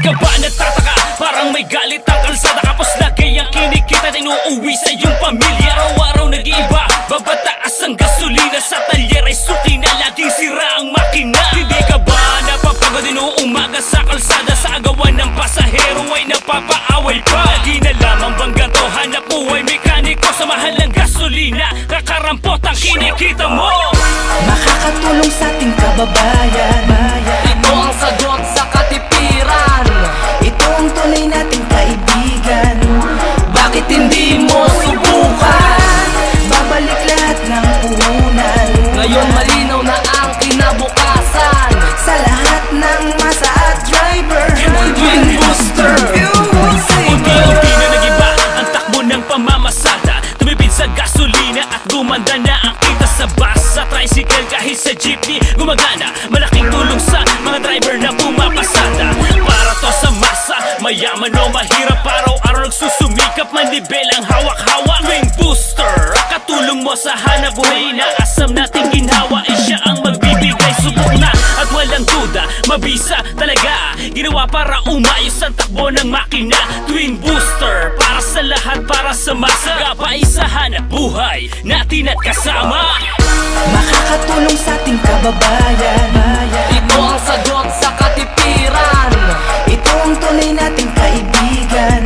ka ba nagtataka? Parang may galit ang kalsada, kapos lagay ang kinikita at inuuwi sa iyong pamilya. Araw-araw nag-iiba, babataas ang gasolina. Sa talyer ay suki na, laging sira ang makina. Hindi ka ba napapagod inuumaga sa kalsada? Sa agawan ng pasahero ay napapaaway pa. Lagi na lamang bang ganto, hanap buhay mekaniko sa mahal ng gasolina. Kakarampot ang kinikita mo. Makakatulong sa ating kababayan. Ito ang sagot sa katipiran. Ito ang tunay nating kaibigan. Bakit hindi mo subukan? Babalik lahat ng puhunan. Ngayon malinaw na ang kinabukasan. Sa lahat ng masa at driver, Twin Booster. Fuel saver. Unti-unti na nag-iba ang takbo ng pamamasada. Tumipid sa gasolina at gumanda na ang kita sa bus, sa tricycle, kahit sa jeepney gumagana. Malaking tulong sa mga driver na pumapasada. Para to sa masa, mayaman o mahirap, araw-araw nagsusumikap, manibel ang hawak-hawak. Twin Booster, ang katulong mo sa hanap buhay. Inaasam nating ginhawa ay siya ang magbibigay. Subok na at walang duda, mabisa talaga. Ginawa para umayos ang takbo ng makina. Twin Booster, para sa lahat, para sa masa. Gabay sa hanap buhay natin at kasama. Makakatulong sa ating kababayan. Ito ang sagot sa katipiran. Ito ang tunay nating kaibigan.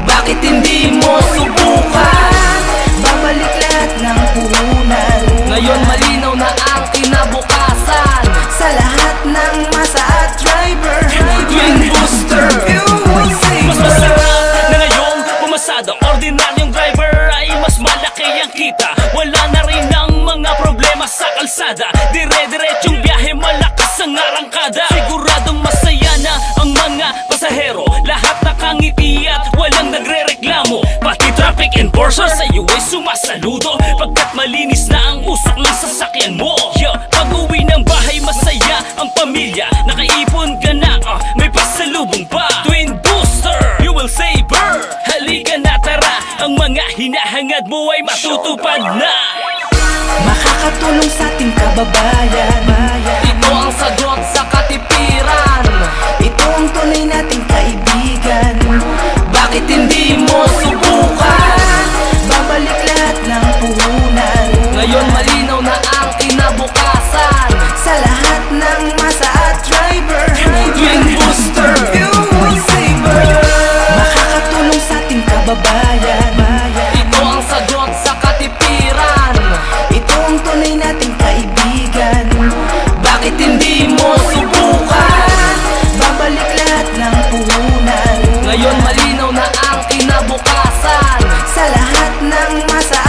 Bakit hindi mo subukan? Babalik lahat ng puhunan. Ngayon malinaw na ang kinabukasan. Sa lahat ng masa at driver, Twin Booster. Fuel Mas saver. masarap na ngayong pumasada. Ordinaryong driver ay mas malaki ang kita. Wala na rin ang mga problema sa kalsada. Dire-diretsong biyahe, malakas ang arangkada. Siguradong masaya na ang mga pasahero. Lahat nakangiti at walang nagre-reklamo. Pati traffic enforcer sa iyo ay sumasaludo, pagkat malinis na ang usok ng sasakyan mo. Pag-uwi ng bahay, masaya ang pamilya. Nakaipon ka na, may pasalubong pa. Twin Booster, Fuel Saver. Halika na, tara, ang mga hinahangad mo ay matutupad na. Makakatulong sa ating kababayan. Ito ang sagot sa katipiran. Ito ang tunay nating kaibigan. Bakit hindi mo subukan? Babalik lahat ng puhunan. Ngayon malinaw na ang kinabukasan. Sa lahat ng masa at driver, Twin Booster. Fuel saver. Makakatulong sa ating kababayan. Ito ang sagot sa katipiran. Ito ang tunay nating kaibigan. Bakit hindi mo subukan? Babalik lahat ng puhunan. Ngayon malinaw na ang kinabukasan. Sa lahat ng masa